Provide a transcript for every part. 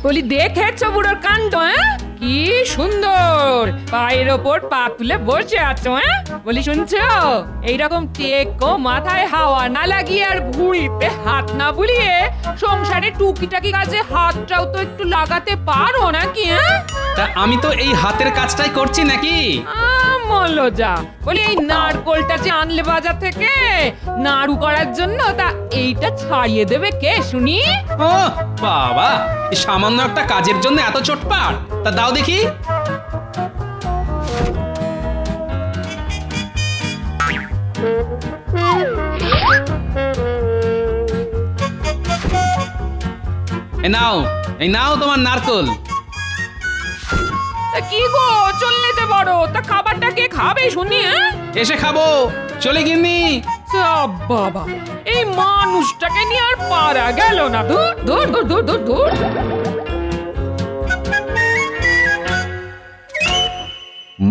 বলি দেখেছো বুড়োর কাণ্ড? কি সুন্দর পায়ের ওপর পা তুলে বসে আছো। বলি শুনছো, এইরকম টেকো মাথায় হাওয়া না লাগিয়ে আর ভুঁড়িতে হাত না বুলিয়ে সংসারে টুকিটাকি কাজে হাতটাও তো একটু লাগাতে পারো নাকি? তা আমি তো এই হাতের কাজটাই করছি নাকি? মলজা, বলি এই নারকোলটা যে আনলে বাজার থেকে নাড়ু করার জন্য, তা এইটা ছাড়িয়ে দেবে কে শুনি? ও বাবা, এই সামান্য একটা কাজের জন্য এত চটপাট? তা দাও দেখি। এই নাও তোমার নারকোল। কি গো, চললে যে বড়, তা খাবারটা কে খাবে শুনি? এসে খাবো, চলে গিন্নি। বাবা, এই মানুষটাকে নিয়ে আর পারা গেল না। দূর দূর দূর দূর দূর দূর।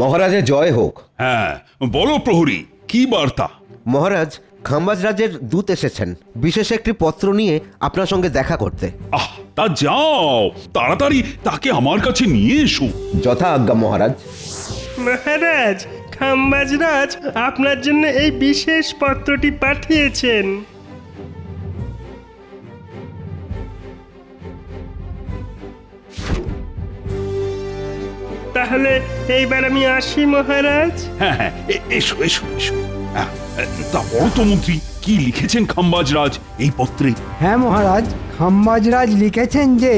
মহারাজের জয় হোক। হ্যাঁ, বলো প্রহরী, কি বার্তা? মহারাজ, খাম্বাজ রাজের দূত এসেছেন বিশেষ একটি পত্র নিয়ে আপনার সঙ্গে দেখা করতে। তা যাও, তাড়াতাড়ি তাকে আমার কাছে নিয়ে এসো। যথা আজ্ঞা মহারাজ। মহারাজ, খাম্বাজরাজ আপনার জন্য এই বিশেষ পত্রটি পাঠিয়েছেন। তাহলে এইবার আমি আসি মহারাজ। হ্যাঁ হ্যাঁ, এসো এসো এসো। তা বলো তো মন্ত্রী, কি লিখেছেন খাম্বাজরাজ এই পত্রে? হ্যাঁ মহারাজ, খাম্বাজরাজ লিখেছেন যে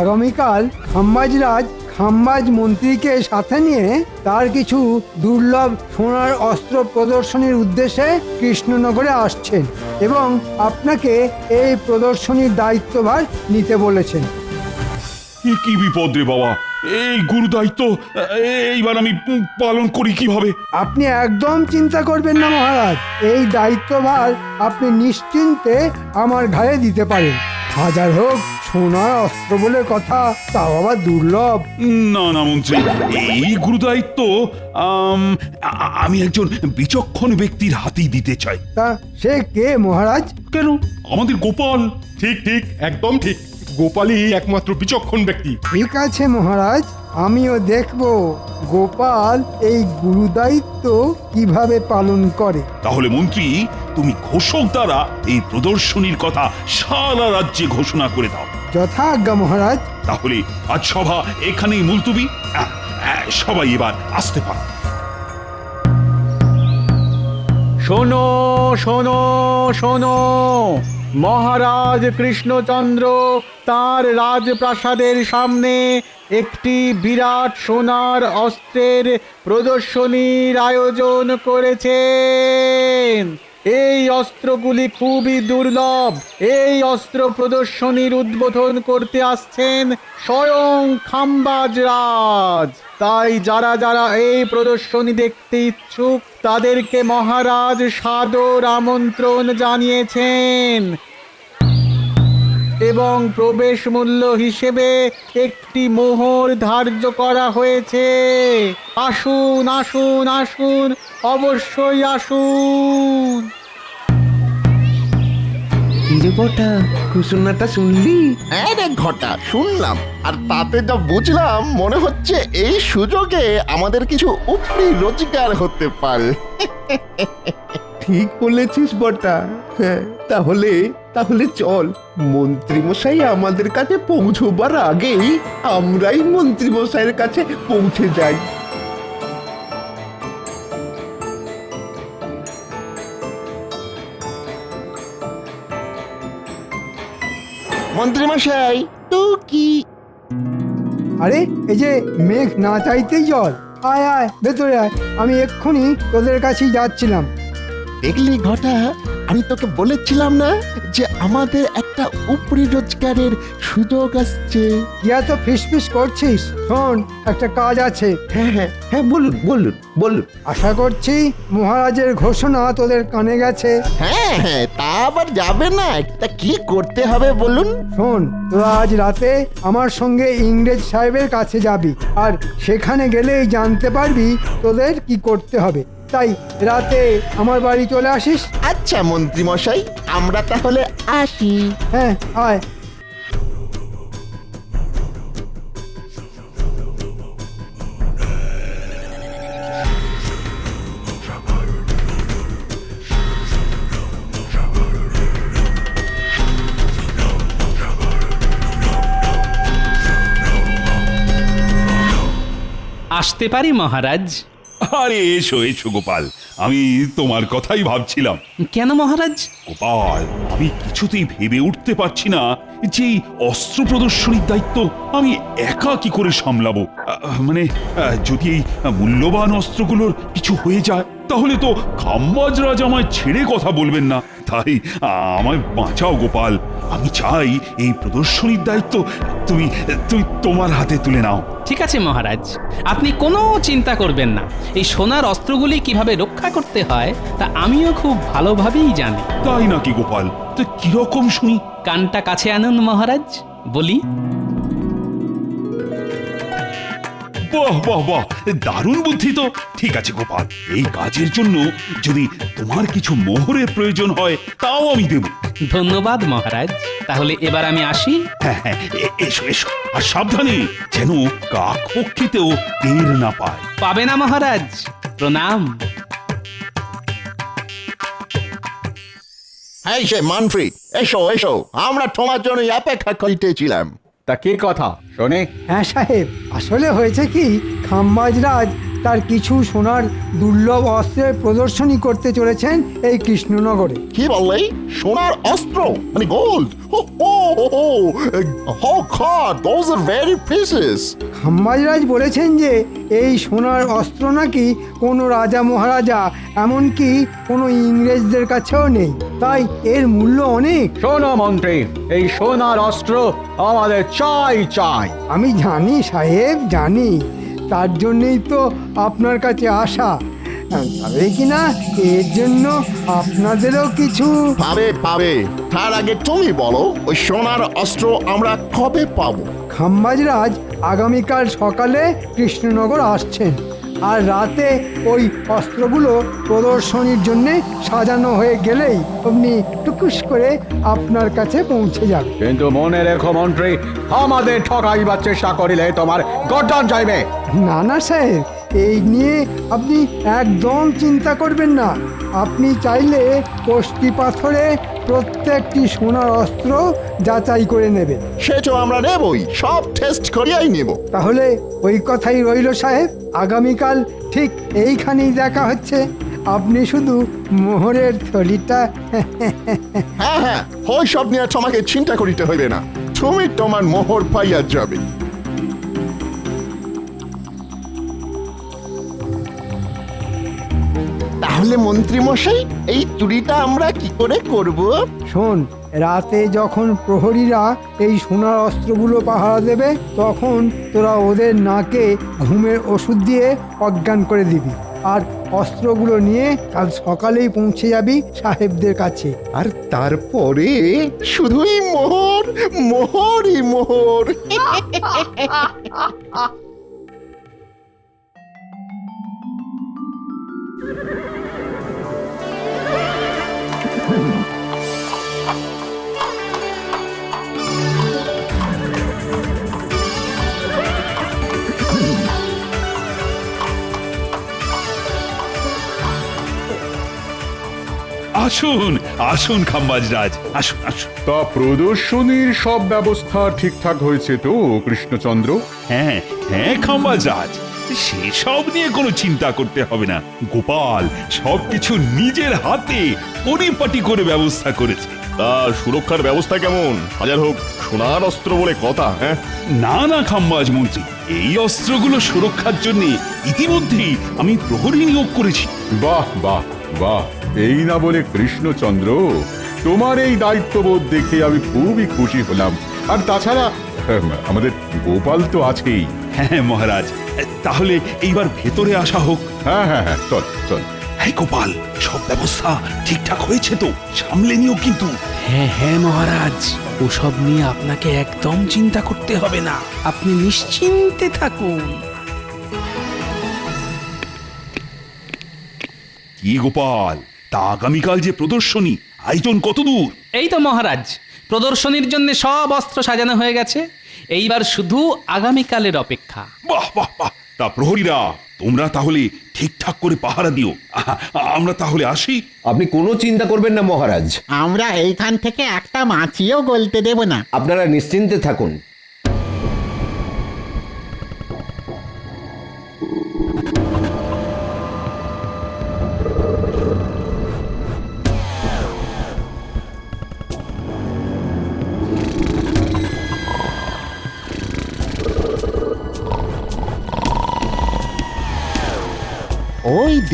আগামীকাল খাম্বাজরাজ খাম্বাজ মন্ত্রীকে সাথে নিয়ে তার কিছু দুর্লভ সোনার অস্ত্র প্রদর্শনীর উদ্দেশ্যে কৃষ্ণনগরে আসছেন এবং আপনাকে এই প্রদর্শনীর দায়িত্বভার নিতে বলেছেন। কি বিপদ রে বাবা, এই গুরু দায়িত্ব এইবার আমি পালন করি কিভাবে? আপনি একদম চিন্তা করবেন না মহারাজ, এই দায়িত্বভার আপনি নিশ্চিন্তে আমার ঘাড়ে দিতে পারেন। হাজার হোক সোনার অস্ত্র বলে কথা, তাও আবার দুর্লভ। না না মন্ত্রী, এই গুরু দায়িত্ব আমি একজন বিচক্ষণ ব্যক্তির হাতেই দিতে চাই। তা সে কে মহারাজ? কেন, আমাদের গোপাল। ঠিক ঠিক, একদম ঠিক। গোপালই একমাত্র বিচক্ষণ ব্যক্তি। ঠিক আছে মহারাজ, আমিও দেখব গোপাল এই গুরুদায়িত্ব কিভাবে পালন করে। তাহলে মন্ত্রী, তুমি ঘোষক দ্বারা এই প্রদর্শনীর কথা সারা রাজ্যে ঘোষণা করে দাও। যথা আজ্ঞা মহারাজ। তাহলে আজ সভা এখানেই মুলতুবি। সবাই এবার আসতে পারে। শোনো শোনো শোনো, মহারাজ কৃষ্ণচন্দ্র তার রাজপ্রাসাদের সামনে একটি বিরাট সোনার অস্ত্রের প্রদর্শনীর আয়োজন করেছেন। এই অস্ত্রগুলি খুবই দুর্লভ। এই অস্ত্র প্রদর্শনীর উদ্বোধন করতে আসছেন স্বয়ং খাম্বাজ রাজ। তাই যারা যারা এই প্রদর্শনী দেখতে ইচ্ছুক তাদেরকে মহারাজ সাদর আমন্ত্রণ জানিয়েছেন এবং প্রবেশ মূল্য হিসেবে একটি মোহর ধার্য করা হয়েছে। আসুন আসুন আসুন, অবশ্যই আসুন। ঘটা, ঘোষণাটা শুনলি? হ্যাঁ রে ঘটা, শুনলাম। আর তাতে যা বুঝলাম, মনে হচ্ছে এই সুযোগে আমাদের কিছু উপরি রোজগার হতে পারে। ঠিক বলেছিস বটা। হ্যাঁ, তাহলে তাহলে চল, মন্ত্রীমশাই আমাদের কাছে পৌঁছবার আগেই আমরাই মন্ত্রীমশাইয়ের কাছে পৌঁছে যাই। মন্ত্রীমশাই, তো কি? আরে এই যে মেঘ না চাইতেই জল। আয় আয় ভেতরে আয়, আমি এক্ষুনি তোদের কাছেই যাচ্ছিলাম। দেখলি ঘটা, আমি তোকে বলেছিলাম না যে আমাদের একটা উপরি রোজগারের সুযোগ আসছে। কি এত ফিসফিস করছিস? শোন, একটা কাজ আছে। হ্যাঁ হ্যাঁ হ্যাঁ, বলুন বলুন বলুন। আশা করছি মহারাজের ঘোষণা তোদের কানে গেছে। হ্যাঁ হ্যাঁ, তা আবার যাবে না। তা কি করতে হবে বলুন? শোন, তোরা আজ রাতে আমার সঙ্গে ইংরেজ সাহেবের কাছে যাবি, আর সেখানে গেলেই জানতে পারবি তোদের কি করতে হবে। তাই রাতে আমার বাড়ি চলে আসিস। আচ্ছা মন্ত্রীমশাই, আমরা তাহলে আসি। হ্যাঁ, আয়। আসতে পারি মহারাজ? আরে এসো এসো গোপাল, আমি তোমার কথাই ভাবছিলাম। কেন মহারাজ? গোপাল, আমি কিছুতেই ভেবে উঠতে পারছি না যে এই অস্ত্র প্রদর্শনীর দায়িত্ব আমি একা কি করে সামলাবো। মানে যদি এই মূল্যবান অস্ত্রগুলোর কিছু হয়ে যায় তাহলে তো খাম্বাজ রাজ আমায় ছেড়ে কথা বলবেন না। তাই আমায় বাঁচাও গোপাল, আমি চাই এই প্রদর্শনীর দায়িত্ব তুমি তুমি তোমার হাতে তুলে নাও। ঠিক আছে মহারাজ, আপনি কোনো চিন্তা করবেন না। এই সোনার অস্ত্রগুলি কিভাবে রক্ষা করতে হয় তা আমিও খুব ভালোভাবেই জানি। তাই নাকি গোপাল? তো কিরকম শুনি? কানটা কাছে আনুন মহারাজ, বলি। বাহ বাহ বাহ, দারুণ বুদ্ধি তো। ঠিক আছে গোপাল, এই কাজের জন্য যদি তোমার কিছু মোহরের প্রয়োজন হয় তাও আমি দেব। ধন্যবাদ মহারাজ, তাহলে এবার আমি আসি। হ্যাঁ হ্যাঁ, এসো এসো, আর সাবধানে যেন কাক পক্ষীতেও টের না পায়। পাবে না মহারাজ, প্রণাম। এই সে মন্ত্রী, এসো এসো, আমরা তোমার জন্য অপেক্ষা করিতেছিলাম। তা কি কথা শোনে? হ্যাঁ সাহেব, আসলে হয়েছে কি, খাম্বাজ রাজ তার কিছু সোনার দুর্লভ অস্ত্রের প্রদর্শনী করতে চলেছেন এই কৃষ্ণনগরে। কি বললে? সোনার অস্ত্র মানে gold? those are very precious. Khambaj Raj বলেছেন যে এই সোনার অস্ত্র নাকি কোনো রাজা মহারাজা, এমনকি কোনো ইংরেজদের কাছেও নেই, তাই এর মূল্য অনেক। শোনো মন্ত্রী, এই সোনার অস্ত্র আমাদের চাই চাই। আমি জানি সাহেব, জানি, তার জন্যই তো আপনার কাছে আসা। তবে কিনা এর জন্য আপনাদেরও কিছু পাবে পাবে, তার আগে তুমি বলো ওই সোনার অস্ত্র আমরা কবে পাবো? খাম্বাজ রাজ আগামীকাল সকালে কৃষ্ণনগর আসছেন, আর রাতে ওই অস্ত্রগুলো প্রদর্শনীর জন্য সাজানো হয়ে গেলেই আপনি টুকুস করে আপনার কাছে পৌঁছে যাবে। কিন্তু মনে রেখো মন্ত্রী, আমাদের ঠকাইবার চেষ্টা করিলে তোমার গর্দান যাইবে। না না সাহেব, এই নিয়ে আপনি একদম চিন্তা করবেন না। আপনি চাইলে কষ্টি পাথরে প্রত্যেকটি সোনার অস্ত্র যাচাই করে নেবেন। সে তো আমরা নেবই, সব টেস্ট করিয়াই নেব। তাহলে ওই কথাই রইল সাহেব, আগামীকাল ঠিক এইখানেই দেখা হচ্ছে। আপনি শুধু মোহরের থলিটা হ্যাঁ হ্যাঁ, ওই সব নিয়ে তোমাকে চিন্তা করিতে হইবে না, তুমি তোমার মোহর পাইয়া যাবে। তাহলে মন্ত্রী মশাই, এই চুরিটা আমরা কি করে করব? শোন, রাতে যখন প্রহরীরা এই সোনার অস্ত্রগুলো পাহারা দেবে, তখন তোরা ওদের নাকে ঘুমের ওষুধ দিয়ে অজ্ঞান করে দিবি, আর অস্ত্রগুলো নিয়ে কাল সকালেই পৌঁছে যাবি সাহেবদের কাছে। আর তারপরে শুধুই মোহর, মোহরই মোহর। আসুন আসুন খাম্বাজ রাজ, আসুন আসুন। তা প্রদর্শনীর সব ব্যবস্থা ঠিকঠাক হয়েছে তো কৃষ্ণচন্দ্র? হ্যাঁ হ্যাঁ খাম্বাজ রাজ, সেসব নিয়ে কোনো চিন্তা করতে হবে না। গোপাল সবকিছু নিজের হাতে পরিপাটি করে ব্যবস্থা করেছে। তা সুরক্ষার ব্যবস্থা কেমন? হাজার হোক সোনার অস্ত্র বলে কথা। হ্যাঁ না না খাম্বাজ মন্ত্রী, এই অস্ত্রগুলো সুরক্ষার জন্য ইতিমধ্যেই আমি প্রহরী নিয়োগ করেছি। বাহ বাহ বাহ, এই না বলে কৃষ্ণচন্দ্র, তোমার এই দায়িত্ববোধ দেখে আমি খুবই খুশি হলাম। আর তাছাড়া আমাদের গোপাল তো আছেই। হ্যাঁ মহারাজ, তাহলে এইবার ভেতরে আসা হোক। হ্যাঁ হ্যাঁ হ্যাঁ, চল চল। হ্যাঁ গোপাল, সব ব্যবস্থা ঠিকঠাক হয়েছে তো? সামলে নিও কিন্তু। হ্যাঁ হ্যাঁ মহারাজ, ওসব নিয়ে আপনাকে একদম চিন্তা করতে হবে না, আপনি নিশ্চিন্তে থাকুন। কি গোপাল, তা আগামীকাল যে প্রদর্শনী, আয়োজন কত দূর? এই তো মহারাজ, প্রদর্শনীর জন্য সব অস্ত্র সাজানো হয়ে গেছে, এইবার শুধু আগামীকালের অপেক্ষা। বাহ বাহ বাহ, তা প্রহরীরা তোমরা তাহলে ঠিকঠাক করে পাহারা দিও। আমরা তাহলে আসি। আপনি কোনো চিন্তা করবেন না মহারাজ, আমরা এইখান থেকে একটা মাছিও গলতে দেব না। আপনারা নিশ্চিন্তে থাকুন।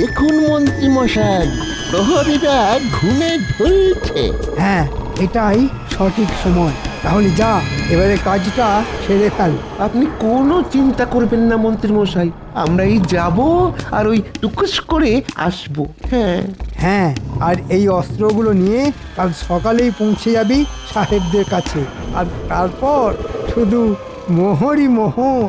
দেখুন মন্ত্রী মশাই, প্রহরীরা ঘুমে ঢুলছে। হ্যাঁ, এটাই সঠিক সময়। তাহলে যা, এবারে কাজটা সেরে ফেল। আপনি কোনো চিন্তা করবেন না মন্ত্রী মশাই, আমরা এই যাব আর ওই টুকুস করে আসবো। হ্যাঁ হ্যাঁ, আর এই অস্ত্রগুলো নিয়ে কাল সকালেই পৌঁছে যাবি সাহেবদের কাছে। আর তারপর শুধু মোহরই মোহর।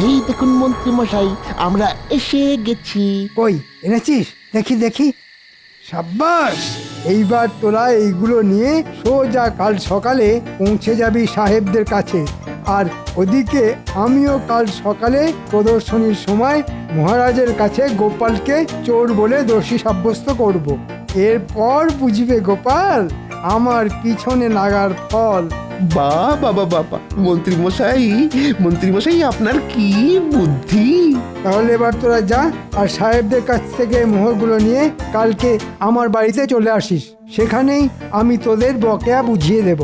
এই দেখুন মন্ত্রী মশাই, আমরা এসে গেছি। কই এনেছিস? দেখি দেখি। সাব্বাস! এইবার তোরা এইগুলো নিয়ে সোজা কাল সকালে পৌঁছে যাবি সাহেবদের কাছে। আর ওদিকে আমিও কাল সকালে প্রদর্শনীর সময় মহারাজের কাছে গোপালকে চোর বলে দোষী সাব্যস্ত করব। এরপর বুঝবে গোপাল আমার পিছনে লাগার ফল। বাবা বাবা, মন্ত্রী মশাই আপনার কি বুদ্ধি! তাহলে এবার তোরা যা, আর সাহেবদের কাছ থেকে মোহরগুলো নিয়ে কালকে আমার বাড়িতে চলে আসিস। সেখানেই আমি তোদের বকেয়া বুঝিয়ে দেব।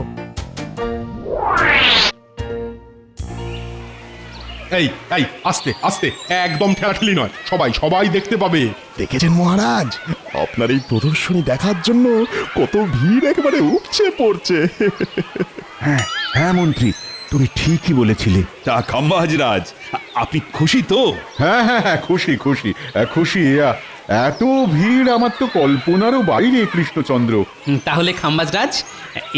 এই এই আস্তে আস্তে, একদম ঠেলাঠেলি নয়, সবাই দেখতে পাবে। দেখেছেন মহারাজ, আপনার এই প্রদর্শনী দেখার জন্য কত ভিড় একেবারে উপচে পড়ছে। হ্যাঁ হ্যাঁ মন্ত্রী, তুমি ঠিকই বলেছিলে। তা খাম্বাজরাজ, আপনি খুশি তো? হ্যাঁ হ্যাঁ হ্যাঁ, খুশি খুশি খুশি। এত ভিড় আমার তো কল্পনারও বাইরে কৃষ্ণচন্দ্র। তাহলে খাম্বাজরাজ,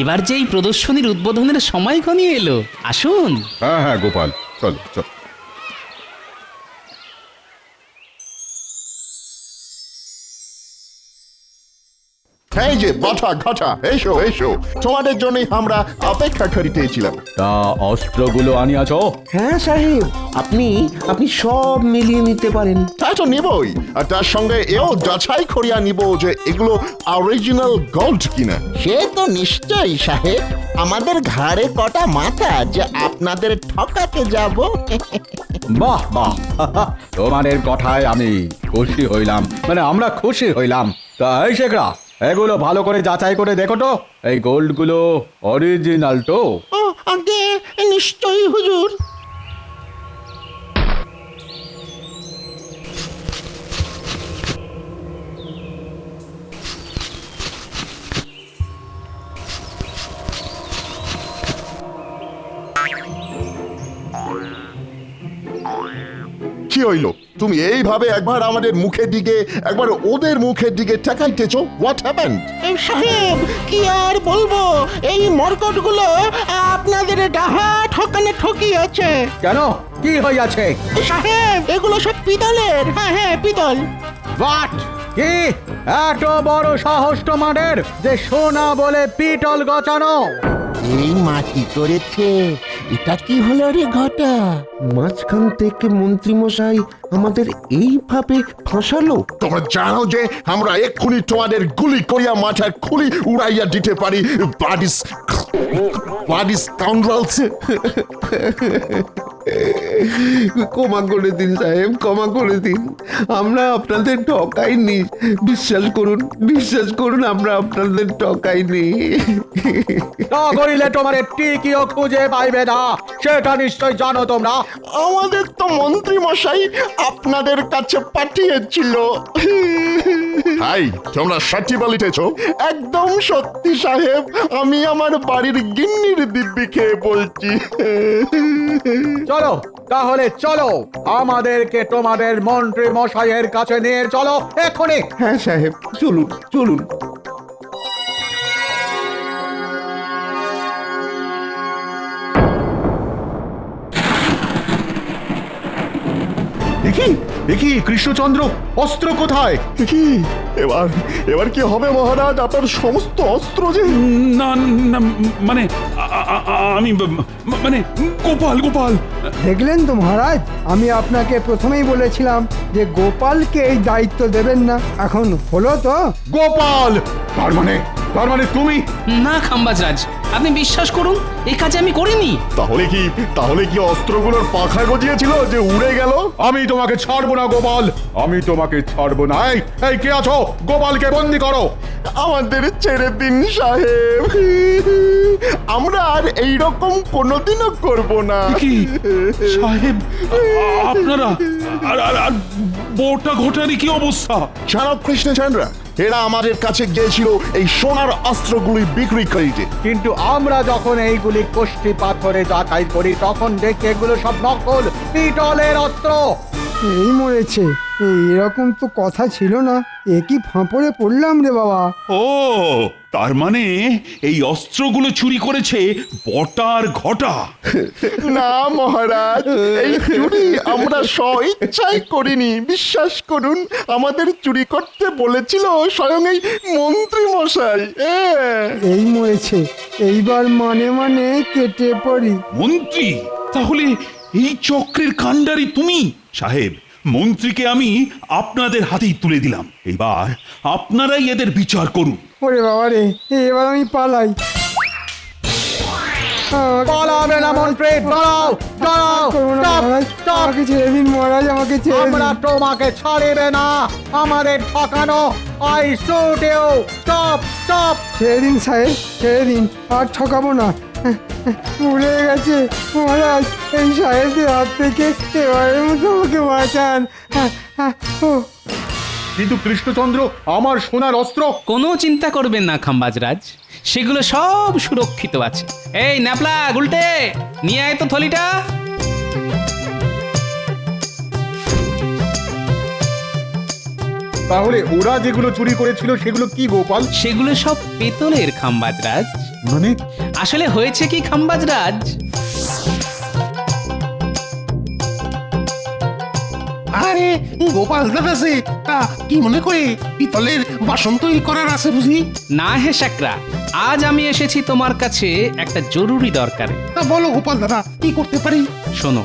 এবার যে এই প্রদর্শনীর উদ্বোধনের সময় ঘনিয়ে এলো, আসুন। হ্যাঁ হ্যাঁ গোপাল, চলো চলো। এই যে বাটা ঘটা, এসো এসো, তোমাদের জন্যই আমরা অপেক্ষা করিতেছিলাম। তা অস্ত্রগুলো আনিয়াছ? হ্যাঁ সাহেব, আপনি সব মিলিয়ে নিতে পারেন। তা তো নিবই, আর তার সঙ্গে এও যাচাই করিয়া নিব যে এগুলো অরিজিনাল গোল্ড কিনা। সে তো নিশ্চয়ই সাহেব, আমাদের ঘাড়ে কটা মাথা যে আপনাদের ঠকাতে যাব। বাহ বাহ, তোমাদের কথায় আমি খুশি হইলাম, মানে আমরা খুশি হইলাম। তা এই শেখরা, এগুলো ভালো করে যাচাই করে দেখো তো, এই গোল্ডগুলো অরিজিনাল তো? ও আগে নিশ্চয়ই হুজুর। কি হইল? তুমি এইভাবে একবার আমাদের মুখের দিকে, একবার ওদের মুখের দিকে তাকাইতেছো। What happened? সাহেব, কি আর বলবো, এই মরকটগুলো আপনাদের ডাহা ঠকানে ঠকিয়েছে। কেন, কি হইয়াছে? সাহেব, এগুলো সব পিতলের। হ্যাঁ হ্যাঁ, পিতল। বাট কি এত বড় সাহস তোমাদের যে সোনা বলে পিতল গচানো? এই মাটি করেছে, এটা কি হলো রে ঘটা? মাঝখান থেকে মন্ত্রী মশাই আমাদের এইভাবে ফাঁসালো। তোমরা জানো যে আমরা এক্ষুনি তোমাদের গুলি করিয়া মাথার খুলি উড়াইয়া দিতে পারি। বাডিস কাউন্ডালস। ক্ষমা করে দিন সাহেব, ক্ষমা করে দিন। আমরা আপনাদের ঠকাইনি, বিশ্বাস করুন আমরা আপনাদের ঠকাইনি। করিলে তোমার টিকিও খুঁজে পাইবে না, সেটা নিশ্চয় জানো তোমরা। আমাদের তো মন্ত্রী মশাই আপনাদের কাছে পাঠিয়েছিল। হাই, তোমরা সত্যি বলিতেছ? একদম সত্যি সাহেব, আমি আমার বাড়ির গিন্নির দিব্যি খেয়ে বলছি। চলো তাহলে, চলো আমাদেরকে তোমাদের মন্ত্রী মশাইয়ের কাছে নিয়ে চলো এক্ষুনি। হ্যাঁ সাহেব, চলুন চলুন। দেখি কৃষ্ণচন্দ্র, অস্ত্র কোথায়? কি এবার এবার কি হবে মহারাজ আপনার সমস্ত অস্ত্র যে না না মানে আমি মানে গোপাল গোপাল দেখলেন তো মহারাজ, আমি আপনাকে প্রথমেই বলেছিলাম যে গোপালকে এই দায়িত্ব দেবেন না। এখন হলো তো? গোপাল তার মানে তুমি না খাম্বাজরাজ, আপনি বিশ্বাস করুন এই কাজে আমি করিনি। তাহলে কি অস্ত্রগুলোর পাখা গজিয়েছিল যে উড়ে গেল? আমি তোমাকে ছাড়বো না গোপাল, আমি তোমাকে ছাড়বো না। এই কে আছো? গোপালকে বন্দি করো। আমাদের ছেড়ে দিন সাহেব, আমরা আর এইরকম কোনোদিনও করব না। কি সাহেব আপনারা আর বোটা ঘটারি কি অবস্থা? জানাব কৃষ্ণচন্দ্র, এরা আমাদের কাছে গিয়েছিল এই সোনার অস্ত্রগুলি বিক্রি করিতে, কিন্তু আমরা যখন এইগুলি কষ্টি পাথরে যাচাই করি তখন দেখি এগুলো সব নকল পিতলের অস্ত্র। এই মরেছে, এরকম তো কথা ছিল না। এ কি ফাঁপড়ে পড়লাম রে বাবা। ও তার মানে এই অস্ত্রগুলো চুরি করেছে বটার ঘটা? না মহারাজ, এই চুরি আমরা স্বইচ্ছায় করিনি, বিশ্বাস করুন। আমাদের চুরি করতে বলেছিল স্বয়ং এই মন্ত্রী মশাই। এই মরেছে, এইবার মানে মানে কেটে পড়ি। মন্ত্রী? তাহলে এই চক্রের কাণ্ডারি তুমি? সাহেব, মন্ত্রীকে আমি আপনাদের হাতেই তুলে দিলাম, এবার আপনারাই এদের বিচার করুন। ওরে বাবা রে, এবার আমি পালাই। পালাবে না মন্ত্রী, দাঁড়াও দাঁড়াও, আমাকে ছেড়ে দিন মহারাজ, আমাকে ছেড়ে দিন। আমরা তোমাকে ছাড়িবে না, আমাদের ঠকানো। I shoot you, stop stop. ছেড়ে দিন সাহেব, ছেড়ে দিন, আর ঠকাবো না। উড়ে গেছে মহারাজ, এই সাহেবদের হাত থেকে এবারের মতো আমাকে বাঁচান। কিন্তু কৃষ্ণচন্দ্র, আমার সোনার অস্ত্র? কোনো চিন্তা করবেন না খাম্বাজরাজ, সেগুলো সব সুরক্ষিত আছে। এই ন্যাপলা গুলটে, নিয়ে আয় তো থলিটা। তাহলে ওরা যেগুলো চুরি করেছিল সেগুলো কি গোপাল? সেগুলো সব পেতলের খাম্বাজরাজ। মানে আসলে হয়েছে কি খাম্বাজরাজ, আরে গোপাল দাদা সে তা কি মনে করে পিতলের বাসন তৈরি করার আছে বুঝি? না হে শাকরা, আজ আমি এসেছি তোমার কাছে একটা জরুরি দরকারে। তা বলো গোপাল দাদা, কি করতে পারি? শোনো,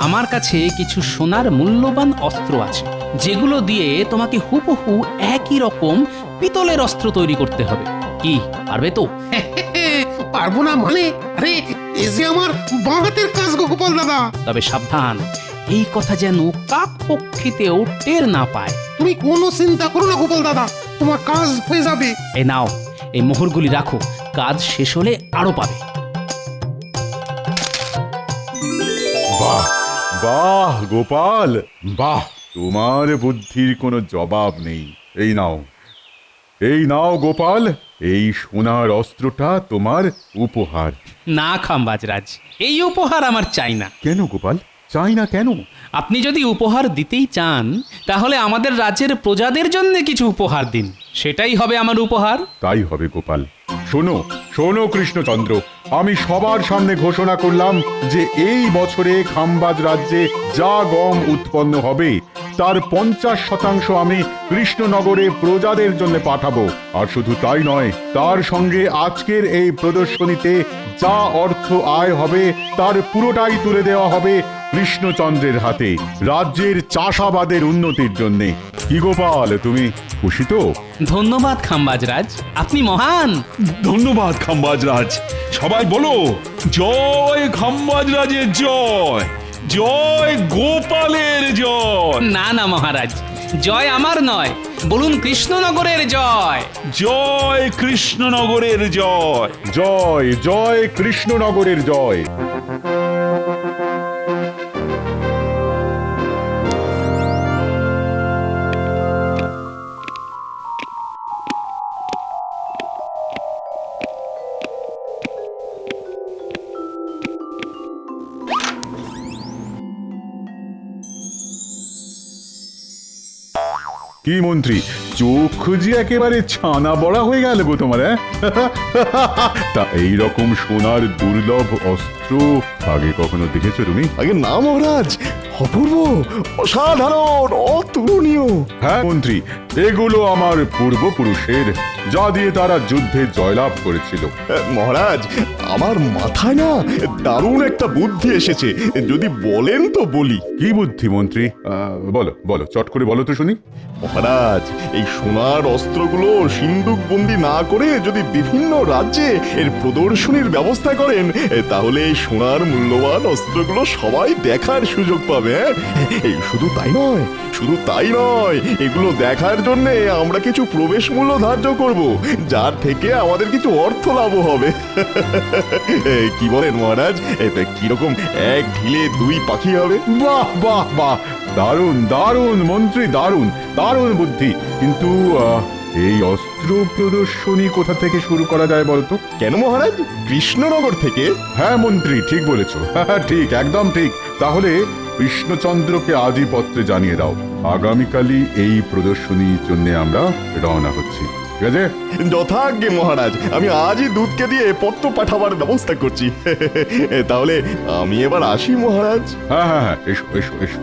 আমার কাছে কিছু সোনার মূল্যবান অস্ত্র আছে, যেগুলো দিয়ে তোমাকে হুবহু একই রকম পিতলের অস্ত্র তৈরি করতে হবে। কি পারবে তো? পারবো না মানে? আরে এ যে আমার বাঁ হাতের কাজ গো গোপাল দাদা। তবে সাবধান, এই কথা যেন কাক পক্ষীতেও টের না পায়। তুমি কোনো চিন্তা করো না গোপাল দাদা, তোমার কাজ হয়ে যাবে। এই নাও, এই মোহরগুলি রাখো, কাজ শেষ হলে আরো পাবে। বাহ বাহ গোপাল, বাহ, তোমার বুদ্ধির কোনো জবাব নেই। এই নাও গোপাল, এই সোনার অস্ত্রটা তোমার উপহার। না খাম্বাজরাজ, এই উপহার আমার চাই না। কেন গোপাল, চাই না কেন? আপনি যদি উপহার দিতেই চান, তাহলে আমাদের রাজ্যের প্রজাদের জন্য কিছু উপহার দিন, সেটাই হবে আমার উপহার। তাই হবে গোপাল। শোনো শোনো কৃষ্ণচন্দ্র, আমি সবার সামনে ঘোষণা করলাম যে এই বছরে খাম্বাজ রাজ্যে যা গম উৎপন্ন হবে তার 50% আমি কৃষ্ণনগরে প্রজাদের জন্য পাঠাবো। আর শুধু তাই নয়, তার সঙ্গে আজকের এই প্রদর্শনীতে যা অর্থ আয় হবে তার পুরোটাই তুলে দেওয়া হবে কৃষ্ণচন্দ্রের হাতে, রাজ্যের চাষাবাদের উন্নতির জন্য। কি গোপাল, তুমি খুশি তো? ধন্যবাদ খাম্বাজরাজ, আপনি মহান। ধন্যবাদ খাম্বাজরাজ। সবাই বলো, জয় খাম্বাজরাজের জয়, জয় গোপালের জয়। না না মহারাজ, জয় আমার নয়, বলুন কৃষ্ণনগরের জয়। জয় কৃষ্ণনগরের জয়। জয় জয় কৃষ্ণনগরের জয়। কি মন্ত্রী, চোখ খুঁজি একেবারে ছানা বড়া হয়ে গেল গো তোমার? তা এইরকম সোনার দুর্লভ অস্ত্র আগে কখনো দেখেছো তুমি? আগে না মহারাজ, অপূর্ব, অসাধারণ, অতুলনীয়। হ্যাঁ মন্ত্রী, এগুলো আমার পূর্বপুরুষের, যা দিয়ে তারা যুদ্ধে জয়লাভ করেছিল। মহারাজ, আমার মাথায় না দারুণ একটা বুদ্ধি এসেছে, যদি বলেন তো বলি। কি বুদ্ধি মন্ত্রী? বলো বলো, চট করে বলো তো শুনি। মহারাজ, এই সোনার অস্ত্রগুলো সিন্দুক বন্দি না করে যদি বিভিন্ন রাজ্যে এর প্রদর্শনীর ব্যবস্থা করেন, তাহলে এই সোনার মূল্যবান অস্ত্রগুলো সবাই দেখার সুযোগ পাবে। এই শুধু তাই নয়, এগুলো দেখার জন্য আমরা কিছু প্রবেশ মূল্য ধার্য করব, যার থেকে আমাদের কিছু অর্থ লাভ হবে। কি বলেন মহারাজ? কিরকম এক ঢিলে দুই পাখি হবে? বাহ বাহ বাহ, দারুণ দারুণ মন্ত্রী, দারুণ দারুণ বুদ্ধি। কিন্তু এই অস্ত্র প্রদর্শনী কোথা থেকে শুরু করা যায় বলতো? কেন মহারাজ, কৃষ্ণনগর থেকে? হ্যাঁ মন্ত্রী, ঠিক বলেছো। ঠিক, একদম ঠিক। তাহলে কৃষ্ণচন্দ্রকে আজই পত্রে জানিয়ে দাও, আগামীকালই এই প্রদর্শনীর জন্য আমরা রওনা হচ্ছি। ঠিক আছে? যথাজ্ঞে মহারাজ, আমি আজই দুধকে দিয়ে পত্র পাঠাবার ব্যবস্থা করছি। তাহলে আমি এবার আসি মহারাজ। হ্যাঁ হ্যাঁ হ্যাঁ, এসো এসো এসো।